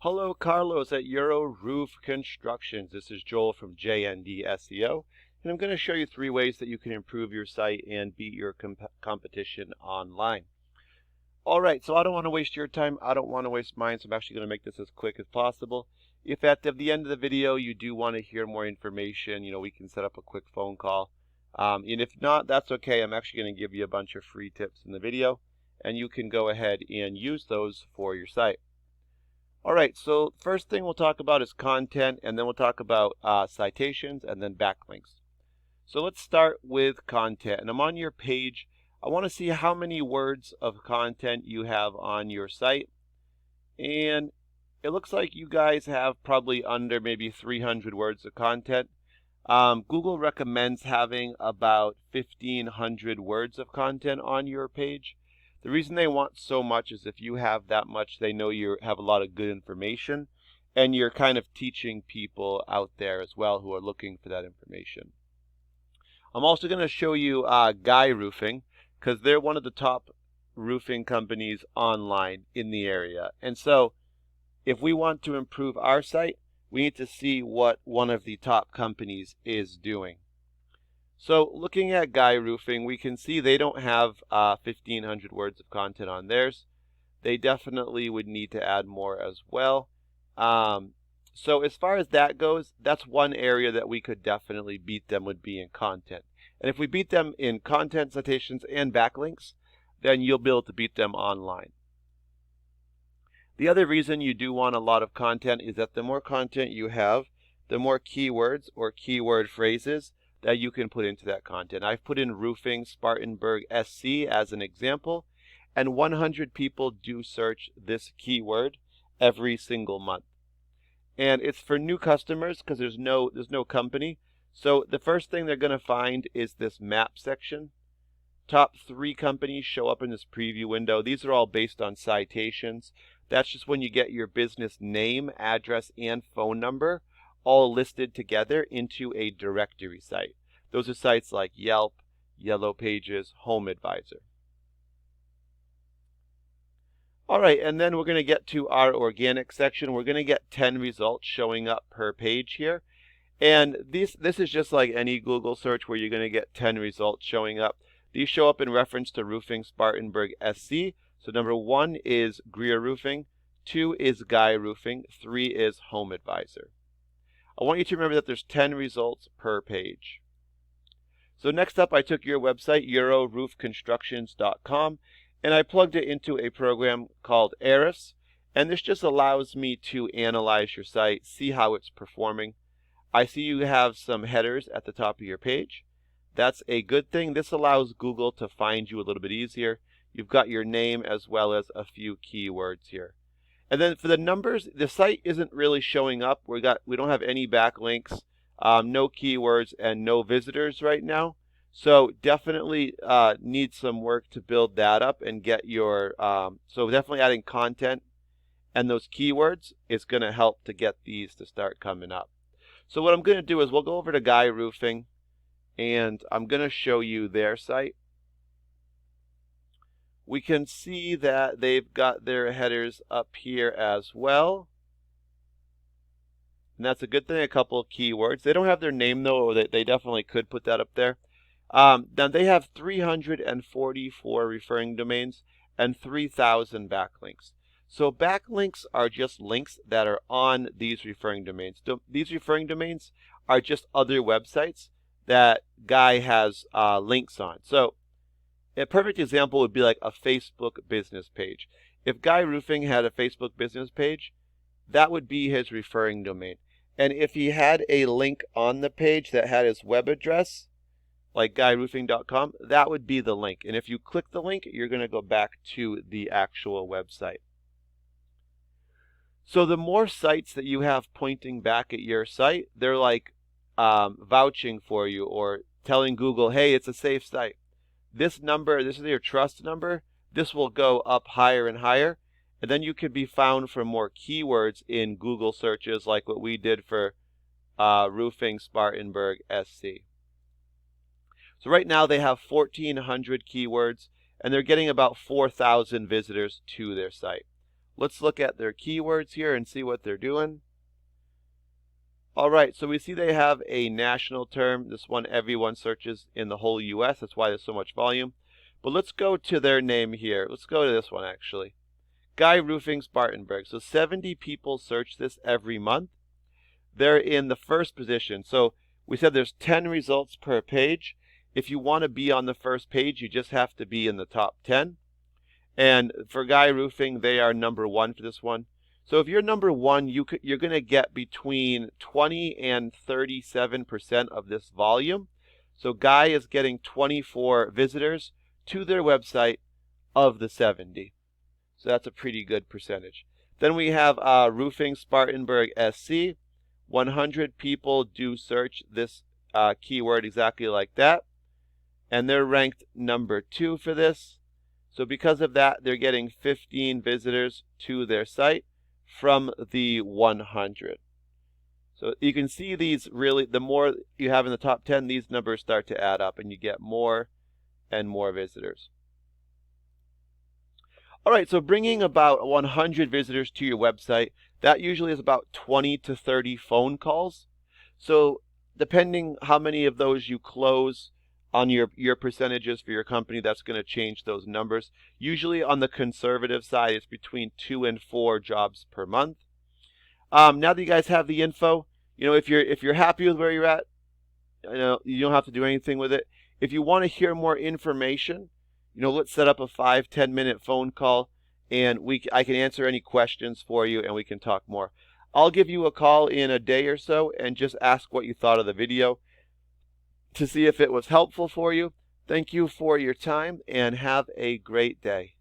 Hello, Carlos at Euro Roof Constructions. This is Joel from JND SEO, and I'm going to show you 3 ways that you can improve your site and beat your competition online. All right, so I don't want to waste your time. I don't want to waste mine, so I'm actually going to make this as quick as possible. If at the end of the video you do want to hear more information, we can set up a quick phone call. And if not, that's okay. I'm actually going to give you a bunch of free tips in the video, and you can go ahead and use those for your site. All right, so first thing we'll talk about is content, and then we'll talk about citations and then backlinks. So let's start with content. And I'm on your page. I want to see how many words of content you have on your site. And it looks like you guys have probably under maybe 300 words of content. Google recommends having about 1,500 words of content on your page. The reason they want so much is if you have that much, they know you have a lot of good information, and you're kind of teaching people out there as well who are looking for that information. I'm also going to show you Guy Roofing, because they're one of the top roofing companies online in the area. And so if we want to improve our site, we need to see what one of the top companies is doing. So looking at Guy Roofing, we can see they don't have 1,500 words of content on theirs. They definitely would need to add more as well. So as far as that goes, that's one area that we could definitely beat them, would be in content. And if we beat them in content, citations, and backlinks, then you'll be able to beat them online. The other reason you do want a lot of content is that the more content you have, the more keywords or keyword phrases that you can put into that content. I've put in roofing Spartanburg SC as an example, and 100 people do search this keyword every single month. And it's for new customers because there's no company. So the first thing they're going to find is this map section. Top 3 companies show up in this preview window. These are all based on citations. That's just when you get your business name, address, and phone number all listed together into a directory site. Those are sites like Yelp, Yellow Pages, Home Advisor. All right, and then we're going to get to our organic section. We're going to get 10 results showing up per page here. And this is just like any Google search where you're going to get 10 results showing up. These show up in reference to roofing Spartanburg SC. So number 1 is Greer Roofing, 2 is Guy Roofing, 3 is Home Advisor. I want you to remember that there's 10 results per page. So next up, I took your website, euroroofconstructions.com, and I plugged it into a program called Ahrefs, and this just allows me to analyze your site, see how it's performing. I see you have some headers at the top of your page. That's a good thing. This allows Google to find you a little bit easier. You've got your name as well as a few keywords here. And then for the numbers, the site isn't really showing up. We don't have any backlinks, no keywords, and no visitors right now. So definitely need some work to build that up and get your, so definitely adding content and those keywords is going to help to get these to start coming up. So what I'm going to do is we'll go over to Guy Roofing, and I'm going to show you their site. We can see that they've got their headers up here as well. And that's a good thing, a couple of keywords. They don't have their name though, or they definitely could put that up there. Then they have 344 referring domains and 3,000 backlinks. So backlinks are just links that are on these referring domains. These referring domains are just other websites that Guy has links on. So a perfect example would be like a Facebook business page. If Guy Roofing had a Facebook business page, that would be his referring domain. And if he had a link on the page that had his web address, like guyroofing.com, that would be the link. And if you click the link, you're going to go back to the actual website. So the more sites that you have pointing back at your site, they're like vouching for you or telling Google, hey, it's a safe site. This number, this is your trust number, this will go up higher and higher, and then you could be found for more keywords in Google searches like what we did for roofing Spartanburg SC. So right now they have 1,400 keywords, and they're getting about 4,000 visitors to their site. Let's look at their keywords here and see what they're doing. All right, so we see they have a national term. This one everyone searches in the whole US. That's why there's so much volume. But let's go to their name here. Let's go to this one actually. Guy Roofing Spartanburg. So 70 people search this every month. They're in the first position. So we said there's 10 results per page. If you want to be on the first page, you just have to be in the top 10. And for Guy Roofing, they are number 1 for this one. So if you're number 1, you're going to get between 20 and 37% of this volume. So Guy is getting 24 visitors to their website of the 70. So that's a pretty good percentage. Then we have Roofing Spartanburg SC. 100 people do search this keyword exactly like that. And they're ranked number 2 for this. So because of that, they're getting 15 visitors to their site from the 100. So you can see these really, the more you have in the top 10, these numbers start to add up and you get more and more visitors. All right, so bringing about 100 visitors to your website, that usually is about 20 to 30 phone calls. So depending how many of those you close on your percentages for your company, that's going to change those numbers. Usually on the conservative side, it's between 2 and 4 jobs per month. Now that you guys have the info, if you're happy with where you're at, you don't have to do anything with it. If you want to hear more information, let's set up a 5-10 minute phone call and I can answer any questions for you and we can talk more. I'll give you a call in a day or so and just ask what you thought of the video to see if it was helpful for you. Thank you for your time and have a great day.